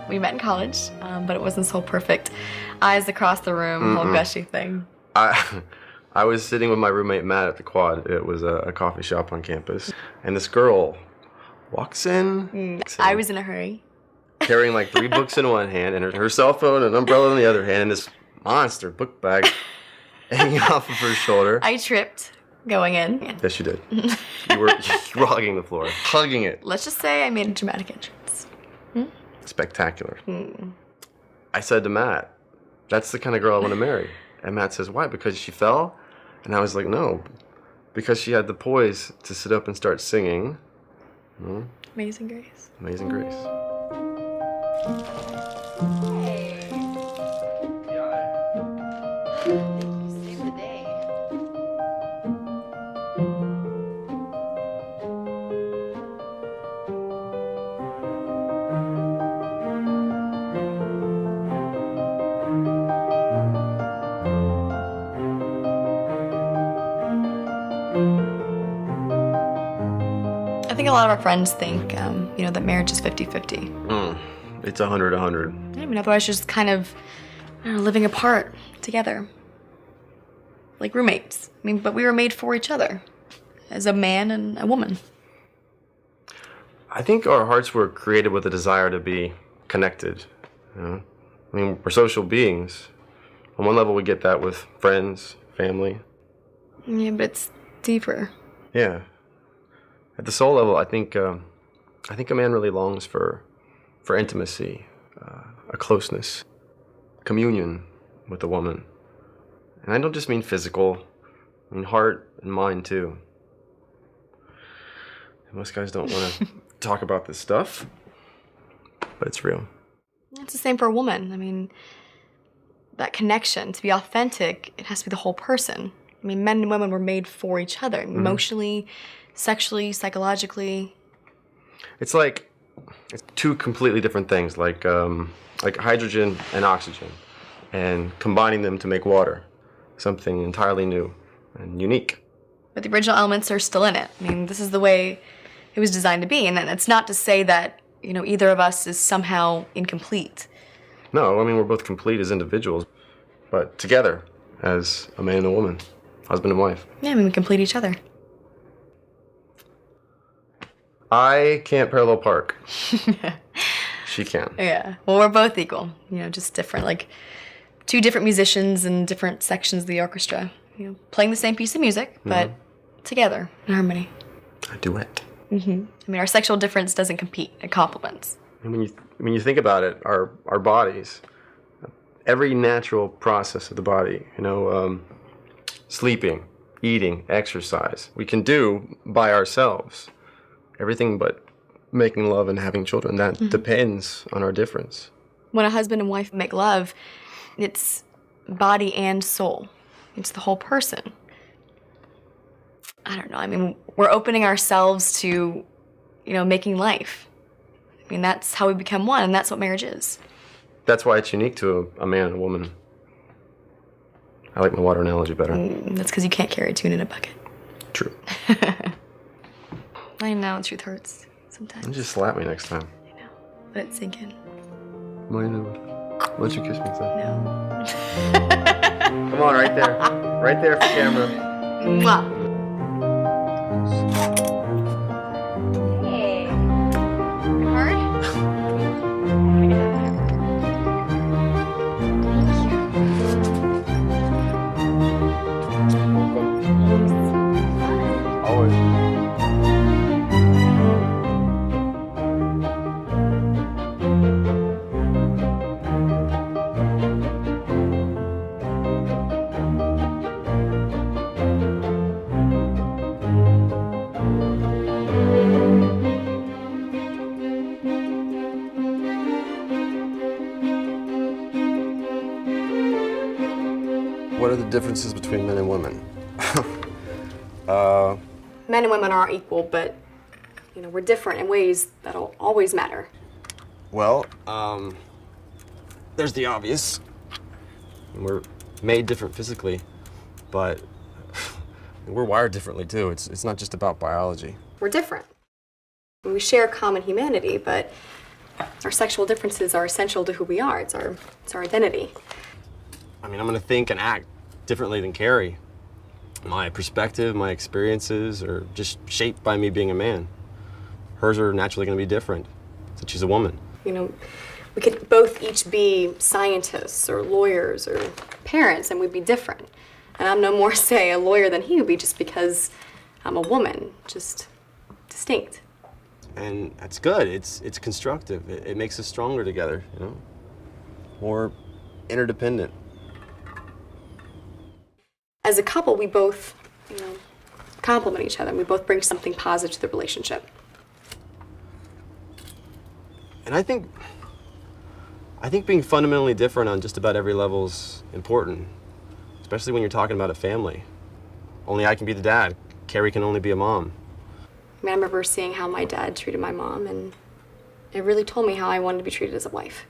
We met in college, but it wasn't so perfect. Eyes across the room, whole gushy thing. I was sitting with my roommate Matt at the Quad. It was a coffee shop on campus, and this girl walks in. I was in a hurry. Carrying like 3 books in one hand, and her cell phone and an umbrella in the other hand, and this monster book bag hanging off of her shoulder. I tripped going in. Yes, you did. You were hugging the floor, hugging it. Let's just say I made a dramatic entrance. Spectacular. I said to Matt, "That's the kind of girl I want to marry." And Matt says, "Why? Because she fell?" And I was like, "No, because she had the poise to sit up and start singing." Amazing Grace. Amazing Grace. Save the day. I think a lot of our friends think, that marriage is 50-50. It's 100-100. I mean, otherwise just kind of living apart together. Like roommates. I mean, but we were made for each other. As a man and a woman. I think our hearts were created with a desire to be connected. You know? I mean, we're social beings. On one level, we get that with friends, family. Yeah, but it's deeper. Yeah. At the soul level, I think a man really longs for intimacy, a closeness, communion with a woman. And I don't just mean physical, I mean heart and mind too. Most guys don't want to talk about this stuff, but it's real. It's the same for a woman. I mean, that connection, to be authentic, it has to be the whole person. I mean, men and women were made for each other, emotionally, sexually, psychologically. It's 2 completely different things, like hydrogen and oxygen, and combining them to make water, something entirely new and unique. But the original elements are still in it. I mean, this is the way it was designed to be, and it's not to say that, either of us is somehow incomplete. No, I mean, we're both complete as individuals, but together as a man and a woman, husband and wife. Yeah, I mean, we complete each other. I can't parallel park. She can. Yeah. Well, we're both equal, just different, like 2 different musicians in different sections of the orchestra, playing the same piece of music, but together in harmony. A duet. I mean, our sexual difference doesn't compete, it complements. And when you think about it, our bodies, every natural process of the body, sleeping, eating, exercise, we can do by ourselves. Everything but making love and having children, that depends on our difference. When a husband and wife make love, it's body and soul. It's the whole person. I don't know. I mean, we're opening ourselves to, making life. I mean, that's how we become one, and that's what marriage is. That's why it's unique to a man and a woman. I like my water analogy better. That's because you can't carry 2 in a bucket. True. I know, the truth hurts. sometimes. And just slap me next time. I know. Let it sink in. Why not? Why don't you kiss me then? No. Come on, right there. Right there for camera. Mwah. Hey. Hard? Always. What are the differences between men and women? Men and women are equal, but we're different in ways that'll always matter. Well, there's the obvious. We're made different physically, but we're wired differently too. It's not just about biology. We're different. We share common humanity, but our sexual differences are essential to who we are. It's our identity. I mean, I'm gonna think and act differently than Carrie. My perspective, my experiences are just shaped by me being a man. Hers are naturally gonna be different, since she's a woman. We could both each be scientists or lawyers or parents, and we'd be different. And I'm no more, say, a lawyer than he would be just because I'm a woman, just distinct. And that's good. It's constructive. It makes us stronger together, more interdependent. As a couple, we both, complement each other, and we both bring something positive to the relationship. And I think being fundamentally different on just about every level is important, especially when you're talking about a family. Only I can be the dad. Carrie can only be a mom. I remember seeing how my dad treated my mom, and it really told me how I wanted to be treated as a wife.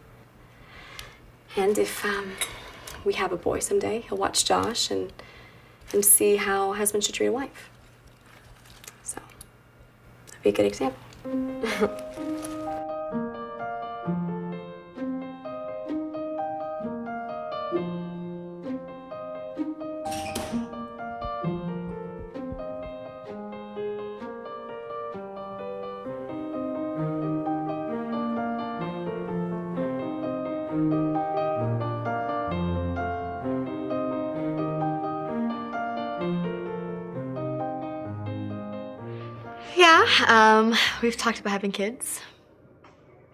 And if we have a boy someday, he'll watch Josh and see how a husband should treat a wife. So, that'd be a good example. Yeah, we've talked about having kids.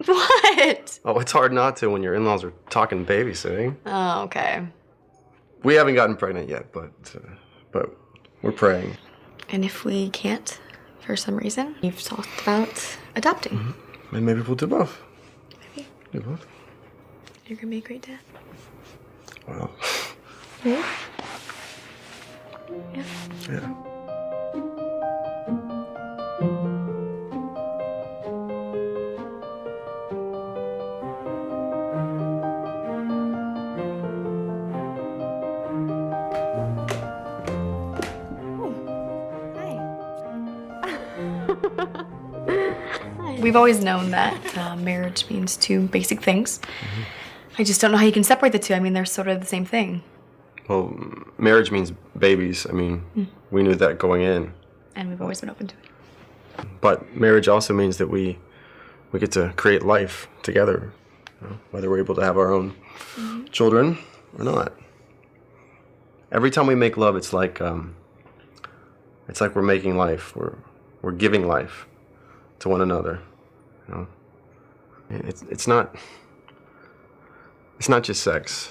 What? Oh, it's hard not to when your in-laws are talking babysitting. Oh, okay. We haven't gotten pregnant yet, but we're praying. And if we can't, for some reason, you've talked about adopting. Mm-hmm. And maybe we'll do both. Maybe. Do both. You're gonna be a great dad. Well. Yeah. Yeah. We've always known that marriage means two basic things. Mm-hmm. I just don't know how you can separate the two. I mean, they're sort of the same thing. Well, marriage means babies. I mean, we knew that going in. And we've always been open to it. But marriage also means that we get to create life together, whether we're able to have our own children or not. Every time we make love, it's like we're making life. We're giving life to one another. It's not just sex.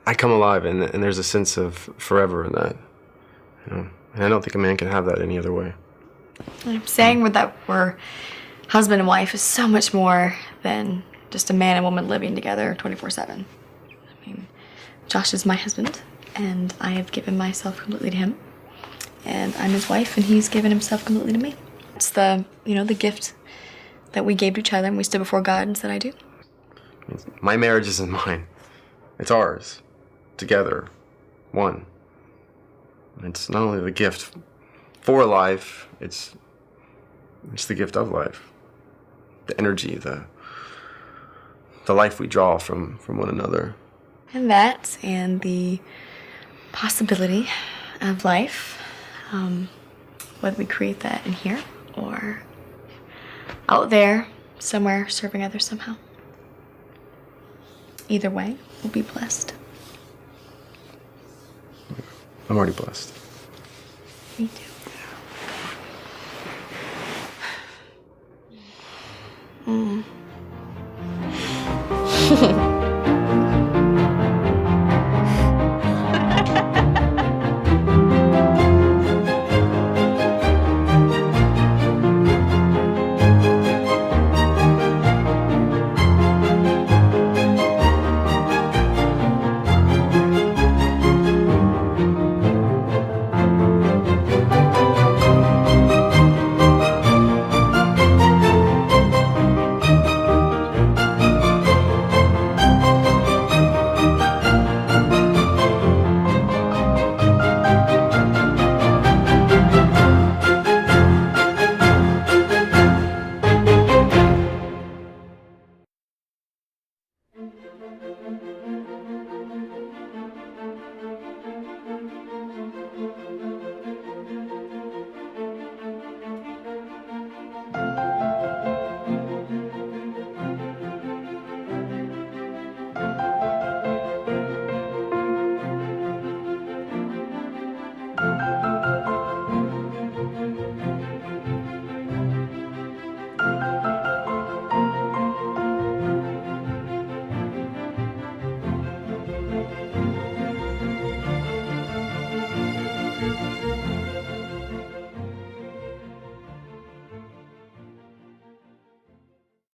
I come alive, and there's a sense of forever in that. And I don't think a man can have that any other way. Saying that we're husband and wife is so much more than just a man and woman living together 24/7. I mean, Josh is my husband, and I have given myself completely to him. And I'm his wife, and he's given himself completely to me. It's the gift that we gave to each other, and we stood before God and said, I do. My marriage isn't mine. It's ours. Together. One. It's not only the gift for life, it's It's the gift of life, the energy, the life we draw from one another. And that, and the possibility of life, whether we create that in here or out there somewhere serving others somehow. Either way, we'll be blessed. I'm already blessed. Me too.